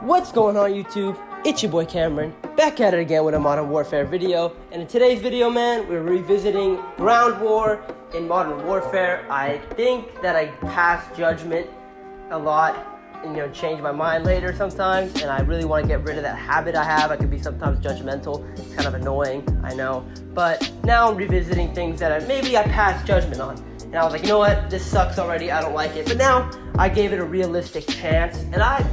What's going on, YouTube? It's your boy Cameron, back at it again with a Modern Warfare video. And in today's video, man, we're revisiting Ground War in Modern Warfare. I think that I passed judgment a lot and change my mind later sometimes, and I really want to get rid of that habit I have. I could be sometimes judgmental. It's kind of annoying, I know. But now I'm revisiting things that maybe I passed judgment on. And I was like, you know what? This sucks already. I don't like it. But now I gave it a realistic chance, and I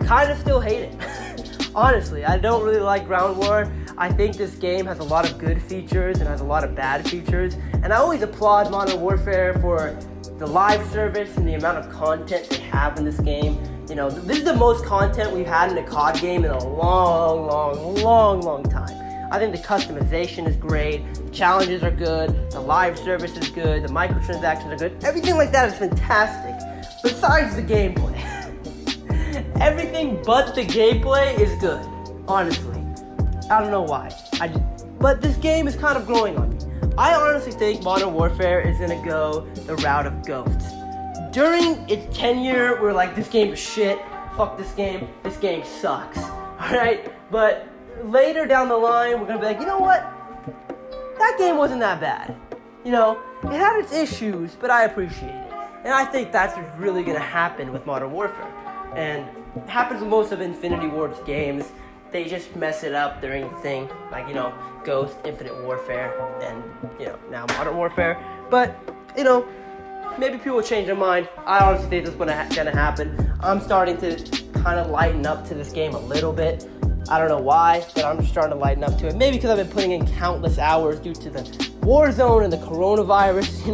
kind of still hate it. Honestly, I don't really like Ground War. I think this game has a lot of good features and has a lot of bad features. And I always applaud Modern Warfare for the live service and the amount of content they have in this game. You know, this is the most content we've had in a COD game in a long time. I think the customization is great, the challenges are good, the live service is good, the microtransactions are good. Everything like that is fantastic, besides the gameplay. Everything but the gameplay is good, honestly. I don't know why. But this game is kind of growing on me. I honestly think Modern Warfare is gonna go the route of Ghosts. During its tenure, we're like, this game is shit, fuck this game sucks, alright? But later down the line, we're gonna be like, you know what? That game wasn't that bad. You know, it had its issues, but I appreciate it. And I think that's what's really gonna happen with Modern Warfare. And it happens with most of Infinity Ward's games. They just mess it up during the thing, like, Ghost, Infinite Warfare, and, now Modern Warfare. But, maybe people will change their mind. I honestly think that's gonna happen. I'm starting to kind of lighten up to this game a little bit. I don't know why, but I'm just starting to lighten up to it. Maybe because I've been putting in countless hours due to the Warzone and the coronavirus.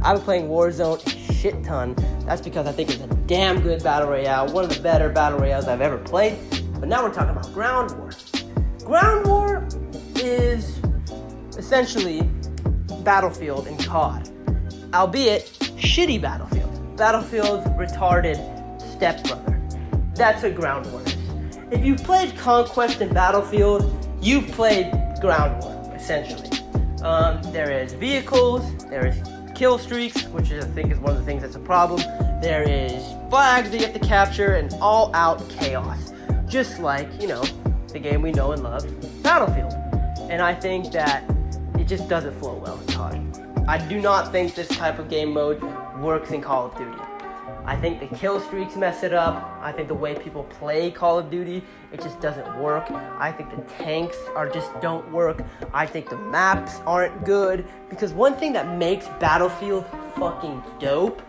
I've been playing Warzone a shit ton. That's because I think it's a damn good battle royale, one of the better battle royales I've ever played. But now we're talking about Ground War. Ground War is essentially Battlefield in COD, albeit shitty Battlefield. Battlefield's retarded stepbrother. That's what Ground War is. If you've played Conquest and Battlefield, you've played Ground War, essentially. There is vehicles, there is kill streaks, which I think is one of the things that's a problem. There is flags that you have to capture, and all-out chaos. Just like, the game we know and love, Battlefield. And I think that it just doesn't flow well in COD. I do not think this type of game mode works in Call of Duty. I think the kill streaks mess it up. I think the way people play Call of Duty, it just doesn't work. I think the tanks don't work. I think the maps aren't good. Because one thing that makes Battlefield fucking dope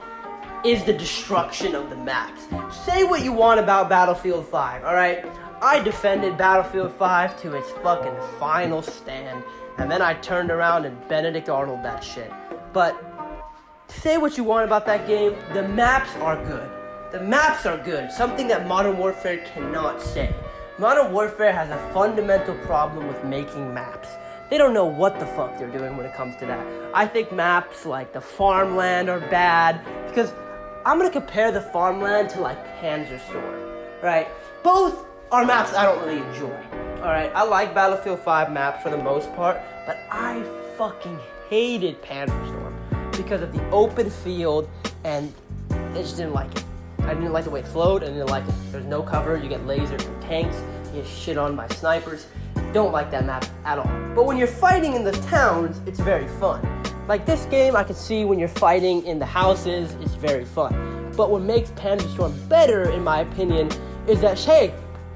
is the destruction of the maps. Say what you want about Battlefield 5, alright? I defended Battlefield 5 to its fucking final stand, and then I turned around and Benedict Arnold that shit. But say what you want about that game, the maps are good. The maps are good, something that Modern Warfare cannot say. Modern Warfare has a fundamental problem with making maps. They don't know what the fuck they're doing when it comes to that. I think maps like the farmland are bad, because I'm going to compare the farmland to like Panzerstorm, right? Both are maps I don't really enjoy, alright? I like Battlefield 5 maps for the most part, but I fucking hated Panzerstorm because of the open field, and I just didn't like it. I didn't like the way it flowed, and I didn't like it. There's no cover, you get lasers from tanks, you get shit on by snipers. Don't like that map at all. But when you're fighting in the towns, it's very fun. Like this game, I can see when you're fighting in the houses, it's very fun. But what makes Panzerstorm better, in my opinion, is that, hey,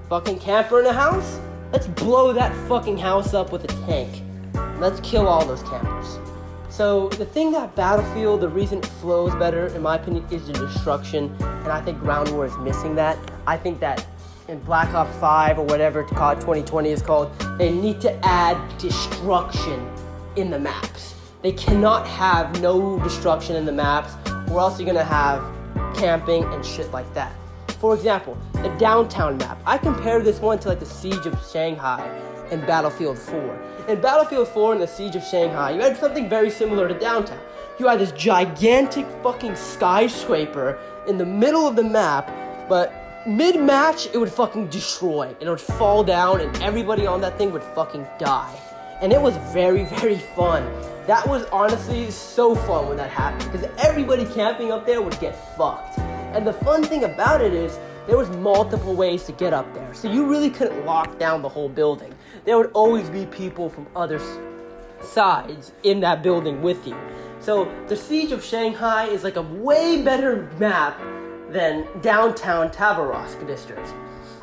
fucking camper in a house? Let's blow that fucking house up with a tank. Let's kill all those campers. So the thing that Battlefield, the reason it flows better, in my opinion, is the destruction. And I think Ground War is missing that. I think that in Black Ops 5 or whatever COD 2020 is called, they need to add destruction in the maps. They cannot have no destruction in the maps, or else you're gonna have camping and shit like that. For example, the downtown map. I compare this one to like the Siege of Shanghai in Battlefield 4. In Battlefield 4 and the Siege of Shanghai, you had something very similar to downtown. You had this gigantic fucking skyscraper in the middle of the map, but mid-match, it would fucking destroy. It would fall down, and everybody on that thing would fucking die. And it was very, very fun. That was honestly so fun when that happened, because everybody camping up there would get fucked. And the fun thing about it is, there was multiple ways to get up there. So you really couldn't lock down the whole building. There would always be people from other sides in that building with you. So the Siege of Shanghai is like a way better map than downtown Tavarosk district.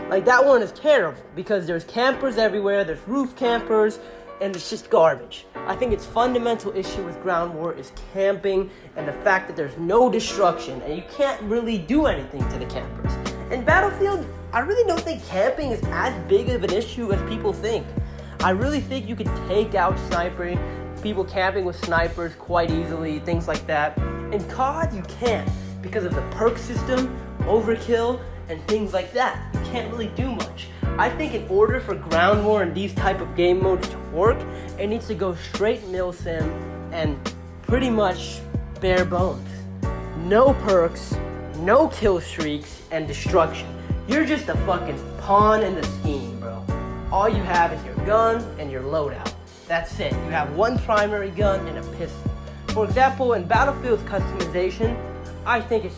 Like, that one is terrible because there's campers everywhere, there's roof campers, and it's just garbage. I think its fundamental issue with Ground War is camping and the fact that there's no destruction and you can't really do anything to the campers. In Battlefield, I really don't think camping is as big of an issue as people think. I really think you can take out sniping, people camping with snipers quite easily, things like that. In COD, you can't because of the perk system, overkill, and things like that. You can't really do much. I think in order for Ground War and these type of game modes to work, it needs to go straight milsim and pretty much bare bones. No perks, no kill streaks, and destruction. You're just a fucking pawn in the scheme, bro. All you have is your gun and your loadout. That's it. You have one primary gun and a pistol. For example, in Battlefield's customization, I think it's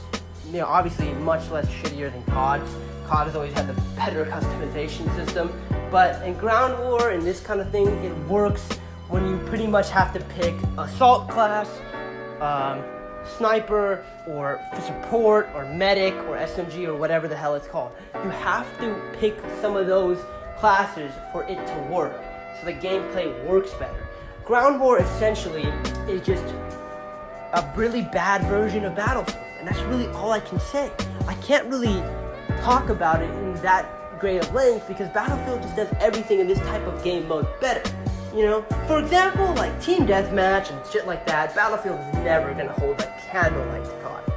obviously much less shittier than COD. COD has always had the better customization system, but in Ground War and this kind of thing, it works when you pretty much have to pick assault class, sniper, or support, or medic, or SMG, or whatever the hell it's called. You have to pick some of those classes for it to work, so the gameplay works better. Ground War essentially is just a really bad version of Battlefield, and that's really all I can say. I can't really talk about it in that great of length because Battlefield just does everything in this type of game mode better. You know, for example, like Team Deathmatch and shit like that, Battlefield is never gonna hold a candlelight to COD.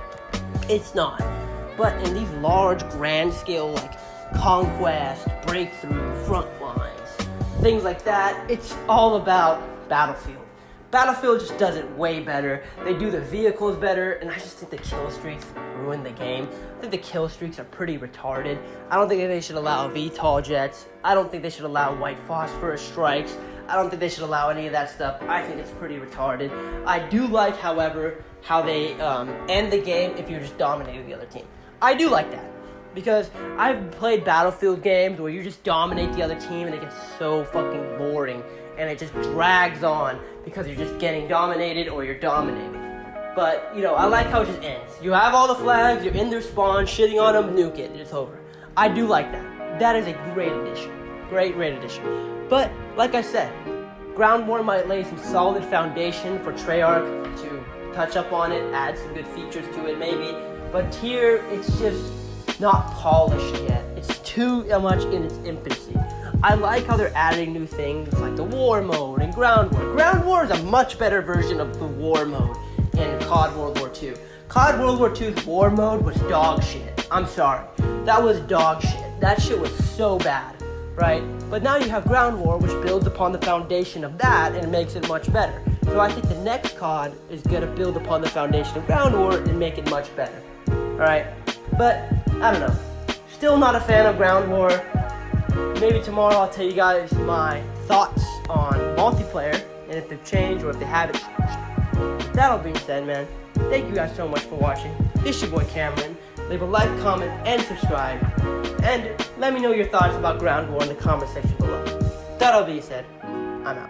It's not. But in these large, grand scale, like Conquest, Breakthrough, Frontlines, things like that, it's all about Battlefield. Battlefield just does it way better. They do the vehicles better, and I just think the kill streaks ruin the game. I think the kill streaks are pretty retarded. I don't think that they should allow VTOL jets. I don't think they should allow white phosphorus strikes. I don't think they should allow any of that stuff. I think it's pretty retarded. I do like, however, how they end the game if you're just dominating the other team. I do like that. Because I've played Battlefield games where you just dominate the other team and it gets so fucking boring. And it just drags on because you're just getting dominated or you're dominating. But, I like how it just ends. You have all the flags, you're in their spawn, shitting on them, nuke it, and it's over. I do like that. That is a great addition. Great addition. But, like I said, Ground War might lay some solid foundation for Treyarch to touch up on it, add some good features to it maybe. But here, it's just not polished yet. It's too much in its infancy. I like how they're adding new things like the war mode and Ground War. Ground War is a much better version of the war mode in COD World War II. COD World War II's war mode was dog shit. I'm sorry. That was dog shit. That shit was so bad, right? But now you have Ground War, which builds upon the foundation of that and makes it much better. So I think the next COD is going to build upon the foundation of Ground War and make it much better. Alright? But, I don't know. Still not a fan of Ground War. Maybe tomorrow I'll tell you guys my thoughts on multiplayer and if they've changed or if they haven't changed. With that all being said, man, thank you guys so much for watching. This is your boy Cameron. Leave a like, comment, and subscribe. And let me know your thoughts about Ground War in the comment section below. That all being said, I'm out.